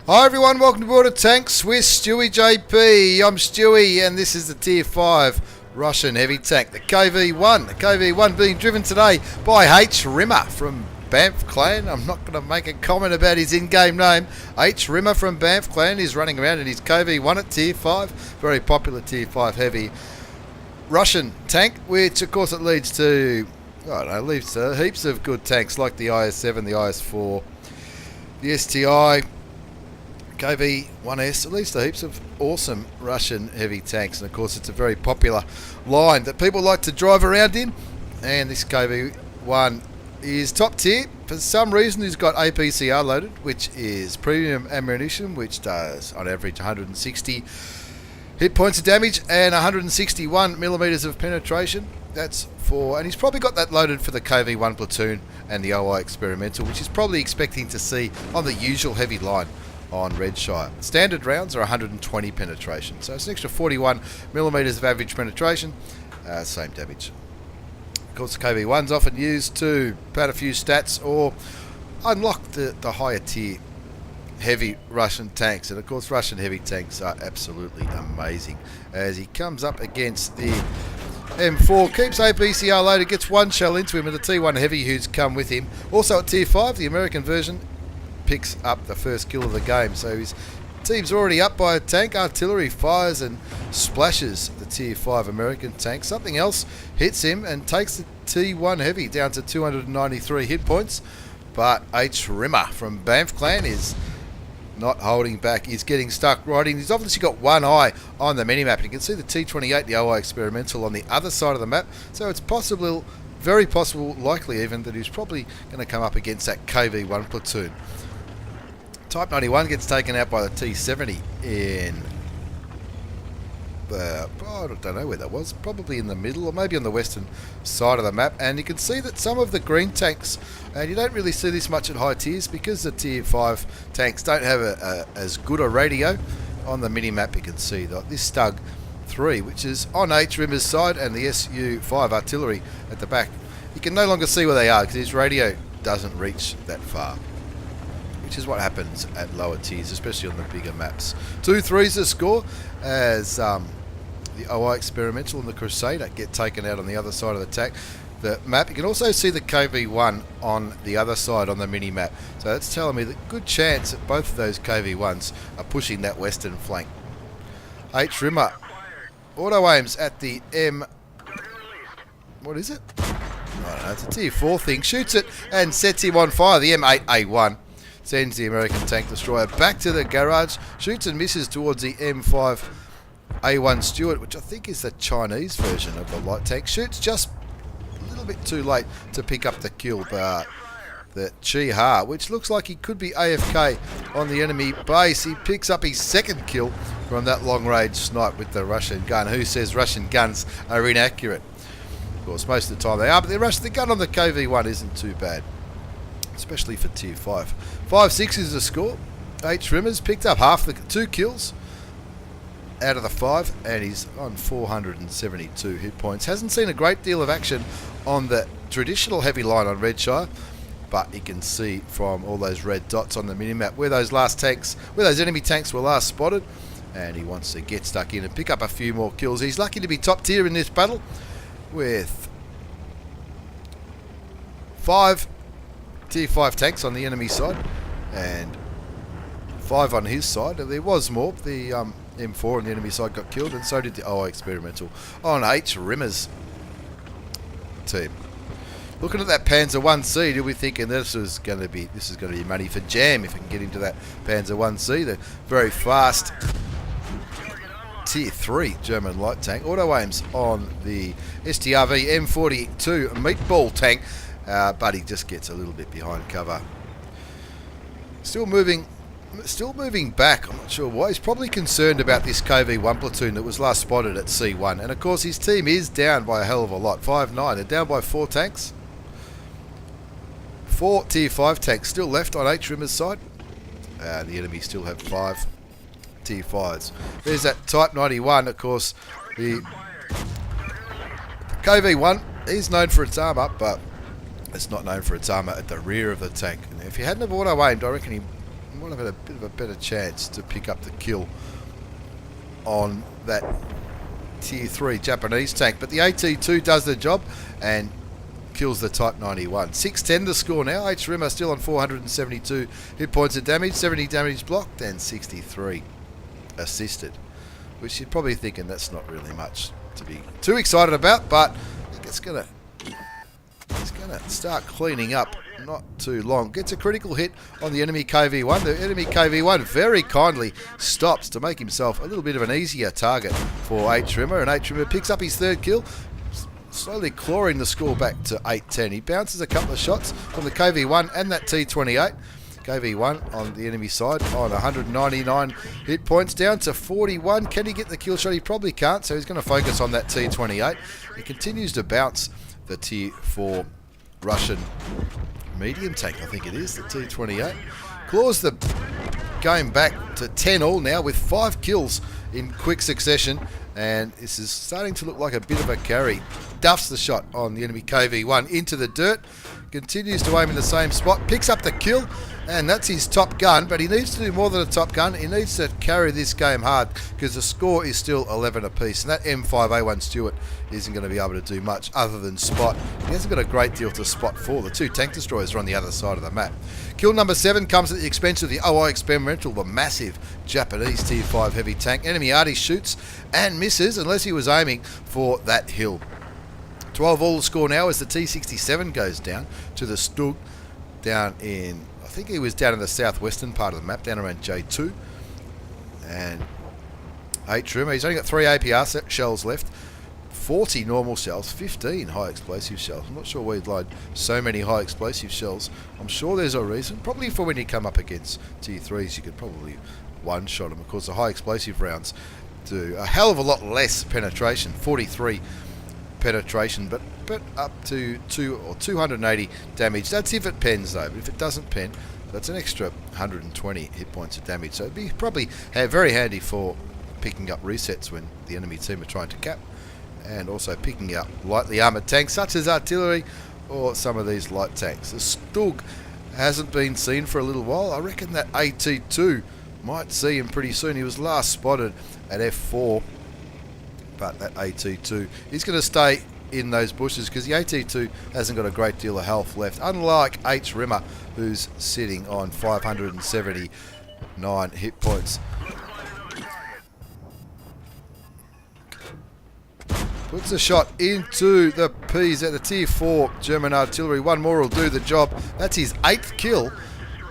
Hi everyone, welcome to Board of Tanks with stewiejp. I'm Stewie and this is the Tier 5 Russian heavy tank, the KV-1. The KV-1 being driven today by HRimmer from BAMF clan. I'm not going to make a comment about his in-game name. HRimmer from BAMF clan is running around in his KV-1 at Tier 5. Very popular Tier 5 heavy Russian tank, which of course it leads to, leads to heaps of good tanks like the IS-7, the IS-4, the STI, KV-1S. It leads to heaps of awesome Russian heavy tanks, and of course it's a very popular line that people like to drive around in, and this KV-1 is top tier. For some reason he's got APCR loaded, which is premium ammunition, which does on average 160 hit points of damage and 161 millimeters of penetration. That's for, and he's probably got that loaded for the KV-1 platoon and the OI experimental, which he's probably expecting to see on the usual heavy line on Redshire. Standard rounds are 120 penetration, so it's an extra 41 millimeters of average penetration, same damage. Of course, the KV-1's often used to pad a few stats or unlock the higher tier heavy Russian tanks, and of course Russian heavy tanks are absolutely amazing. As he comes up against the M4, keeps APCR loaded, gets one shell into him, and the T1 heavy who's come with him. Also at Tier 5, the American version picks up the first kill of the game, so his team's already up by a tank. Artillery fires and splashes the Tier 5 American tank. Something else hits him and takes the T1 heavy down to 293 hit points, but HRimmer from BAMF clan is not holding back. He's getting stuck right in. He's obviously got one eye on the minimap. You can see the T28, the OI experimental, on the other side of the map, so it's possible, very possible, likely even, that he's probably going to come up against that KV-1 platoon. Type 91 gets taken out by the T70 in the, I don't know where that was, probably in the middle or maybe on the western side of the map. And you can see that some of the green tanks, and you don't really see this much at high tiers because the Tier 5 tanks don't have as good a radio. On the mini-map you can see that this Stug 3, which is on HRimmer's side, and the SU5 artillery at the back, you can no longer see where they are because his radio doesn't reach that far, which is what happens at lower tiers, especially on the bigger maps. 2-3's the score as the OI experimental and the Crusader get taken out on the other side of the map. You can also see the KV-1 on the other side on the mini-map, so that's telling me that good chance that both of those KV-1s are pushing that western flank. HRimmer auto aims at the M... what is it? I don't know, it's a Tier 4 thing. Shoots it and sets him on fire. The M8A1 sends the American tank destroyer back to the garage, shoots and misses towards the M5A1 Stewart, which I think is the Chinese version of the light tank. Shoots just a little bit too late to pick up the kill, but the Chi-Ha, which looks like he could be AFK on the enemy base, he picks up his second kill from that long-range snipe with the Russian gun. Who says Russian guns are inaccurate? Of course, most of the time they are, but the gun on the KV-1 isn't too bad, especially for Tier 5. 5-6 is the score. HRimmer's picked up half the 2 kills out of the 5, and he's on 472 hit points. Hasn't seen a great deal of action on the traditional heavy line on Redshire, but you can see from all those red dots on the minimap where those enemy tanks were last spotted, and he wants to get stuck in and pick up a few more kills. He's lucky to be top tier in this battle with 5 Tier 5 tanks on the enemy side and 5 on his side. There was more. The M4 on the enemy side got killed, and so did the OI experimental on HRimmer's team. Looking at that Panzer 1C, you'll be thinking this is going to be money for jam if we can get into that Panzer 1C, the very fast Tier 3 German light tank. Auto aims on the STRV M42 meatball tank, but he just gets a little bit behind cover. Still moving back. I'm not sure why. He's probably concerned about this KV-1 platoon that was last spotted at C1, and of course his team is down by a hell of a lot. 5-9. They're down by 4 tanks. 4 Tier 5 tanks still left on HRimmer's side. The enemy still have 5 Tier 5s. There's that Type 91, of course. The KV-1 is known for its armour, but it's not known for its armour at the rear of the tank. And if he hadn't have auto-aimed, I reckon he Might have had a bit of a better chance to pick up the kill on that Tier 3 Japanese tank. But the AT2 does the job and kills the Type 91. 610 the score now. HRimmer still on 472 hit points of damage, 70 damage blocked, and 63 assisted. Which you're probably thinking that's not really much to be too excited about, but I think it's gonna start cleaning up not too long. Gets a critical hit on the enemy KV-1. The enemy KV-1 very kindly stops to make himself a little bit of an easier target for HRimmer, and HRimmer picks up his third kill, slowly clawing the score back to 8-10. He bounces a couple of shots from the KV-1 and that T28. KV-1 on the enemy side on 199 hit points, down to 41. Can he get the kill shot? He probably can't, so he's going to focus on that T28. He continues to bounce the Tier 4 Russian medium tank, I think it is, the T28. Claws the game back to 10-all now with 5 kills in quick succession, and this is starting to look like a bit of a carry. Duffs the shot on the enemy KV-1 into the dirt, continues to aim in the same spot, picks up the kill, and that's his top gun, but he needs to do more than a top gun. He needs to carry this game hard because the score is still 11 apiece, and that M5A1 Stewart isn't going to be able to do much other than spot. He hasn't got a great deal to spot for. The 2 tank destroyers are on the other side of the map. Kill number 7 comes at the expense of the OI Experimental, the massive Japanese Tier 5 heavy tank. Enemy arty shoots and misses unless he was aiming for that hill. 12-all the score now as the T67 goes down to the Stug down in, I think he was down in the southwestern part of the map, down around J2. And HRimmer, he's only got 3 APR shells left, 40 normal shells, 15 high explosive shells. I'm not sure why he'd load so many high explosive shells. I'm sure there's a reason. Probably for when you come up against Tier 3s, you could probably one-shot them. Of course, the high explosive rounds do a hell of a lot less penetration, 43 penetration, but up to 280 damage. That's if it pens though, but if it doesn't pen, that's an extra 120 hit points of damage. So it'd be probably very handy for picking up resets when the enemy team are trying to cap, and also picking up lightly armoured tanks such as artillery or some of these light tanks. The Stug hasn't been seen for a little while. I reckon that AT2 might see him pretty soon. He was last spotted at F4, but that AT2 is going to stay in those bushes because the AT2 hasn't got a great deal of health left, unlike HRimmer, who's sitting on 579 hit points. Puts a shot into the P's at the Tier 4 German artillery. One more will do the job. That's his 8th kill.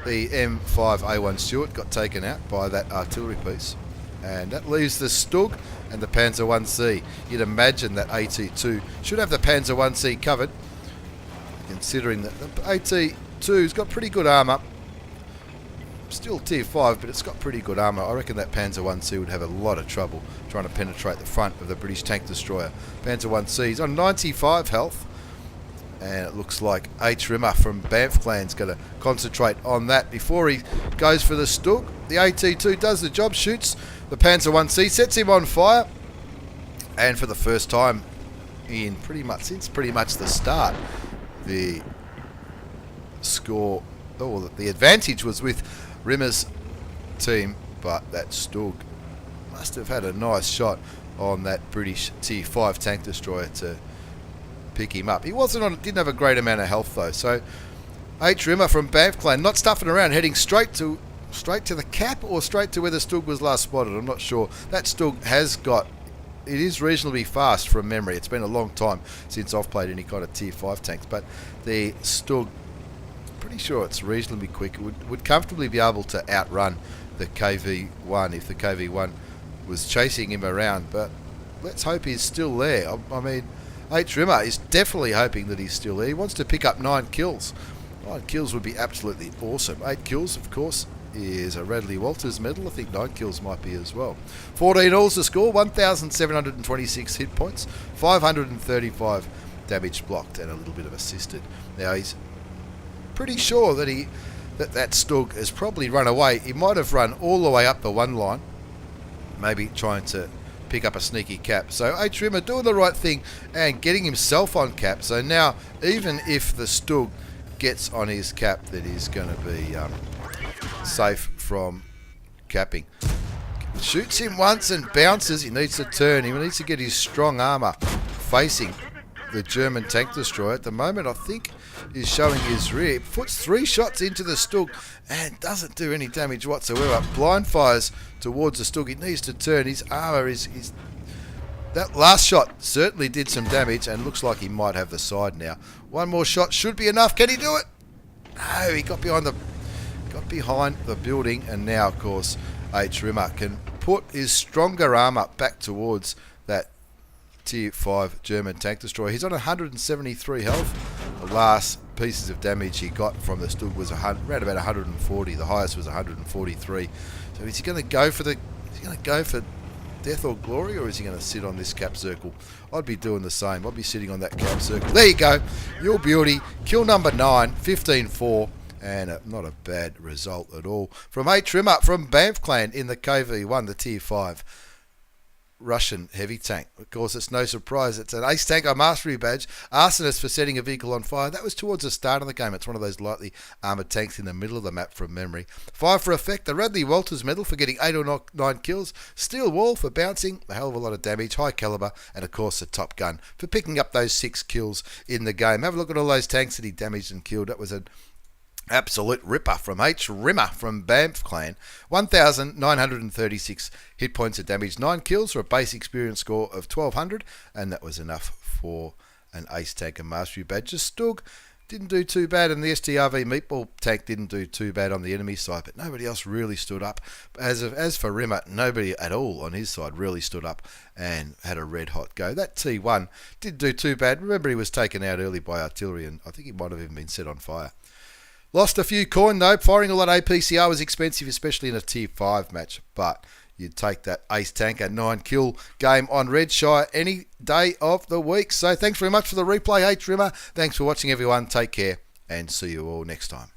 The M5A1 Stewart got taken out by that artillery piece. And that leaves the Stug and the Panzer 1C. You'd imagine that AT2 should have the Panzer 1C covered, considering that the AT2's got pretty good armour. Still Tier 5, but it's got pretty good armour. I reckon that Panzer 1C would have a lot of trouble trying to penetrate the front of the British tank destroyer. Panzer 1C's on 95 health, and it looks like HRimmer from BAMF clan's going to concentrate on that before he goes for the Stug. The AT2 does the job, shoots the Panzer 1C, sets him on fire, and for the first time in since pretty much the start, the score, or the advantage was with Rimmer's team, but that Stug must have had a nice shot on that British Tier 5 tank destroyer to pick him up. He didn't have a great amount of health though, so HRimmer from BAMF clan not stuffing around, heading straight to the cap or straight to where the Stug was last spotted. I'm not sure. That Stug it is reasonably fast from memory. It's been a long time since I've played any kind of Tier 5 tanks, but the Stug, pretty sure it's reasonably quick. It would comfortably be able to outrun the KV-1 if the KV-1 was chasing him around, but let's hope he's still there. I mean, HRimmer is definitely hoping that he's still there. He wants to pick up 9 kills. 9 kills would be absolutely awesome. 8 kills, of course, is a Radley Walters medal. I think 9 kills might be as well. 14 alls to score, 1,726 hit points, 535 damage blocked, and a little bit of assisted. Now he's pretty sure that that Stug has probably run away. He might have run all the way up the one line, maybe trying to pick up a sneaky cap. So HRimmer doing the right thing and getting himself on cap. So now, even if the Stug gets on his cap, that is going to be safe from capping. Shoots him once and bounces. He needs to turn. He needs to get his strong armour facing the German tank destroyer. At the moment, I think he's showing his rear. He puts 3 shots into the Stug and doesn't do any damage whatsoever. Blind fires towards the Stug. He needs to turn. His armour is... That last shot certainly did some damage and looks like he might have the side now. One more shot should be enough. Can he do it? No, he got behind the building, and now, of course, HRimmer can put his stronger armour back towards that Tier 5 German tank destroyer. He's on 173 health. The last pieces of damage he got from the Stug was around about 140. The highest was 143. So is he going to go for death or glory, or is he going to sit on this cap circle? I'd be doing the same. I'd be sitting on that cap circle. There you go. Your beauty. Kill number 9, 15-4. And not a bad result at all. From HRimmer, from BAMF clan in the KV-1, the Tier 5 Russian heavy tank. Of course, it's no surprise. It's an Ace Tanker Mastery badge. Arsonist for setting a vehicle on fire. That was towards the start of the game. It's one of those lightly armoured tanks in the middle of the map from memory. Fire for effect. The Radley Walters medal for getting 8 or 9 kills. Steel wall for bouncing. A hell of a lot of damage. High caliber. And of course, the Top Gun for picking up those 6 kills in the game. Have a look at all those tanks that he damaged and killed. That was an absolute ripper from HRimmer from BAMF clan. 1,936 hit points of damage, 9 kills for a base experience score of 1,200, and that was enough for an Ace Tanker Mastery badge. Stug didn't do too bad, and the STRV Meatball tank didn't do too bad on the enemy side, but nobody else really stood up. As for Rimmer, nobody at all on his side really stood up and had a red hot go. That T1 didn't do too bad. Remember, he was taken out early by artillery, and I think he might have even been set on fire. Lost a few coin though. Firing a lot of APCR was expensive, especially in a Tier 5 match. But you'd take that Ace Tanker 9 kill game on Redshire any day of the week. So thanks very much for the replay, HRimmer. Thanks for watching, everyone. Take care and see you all next time.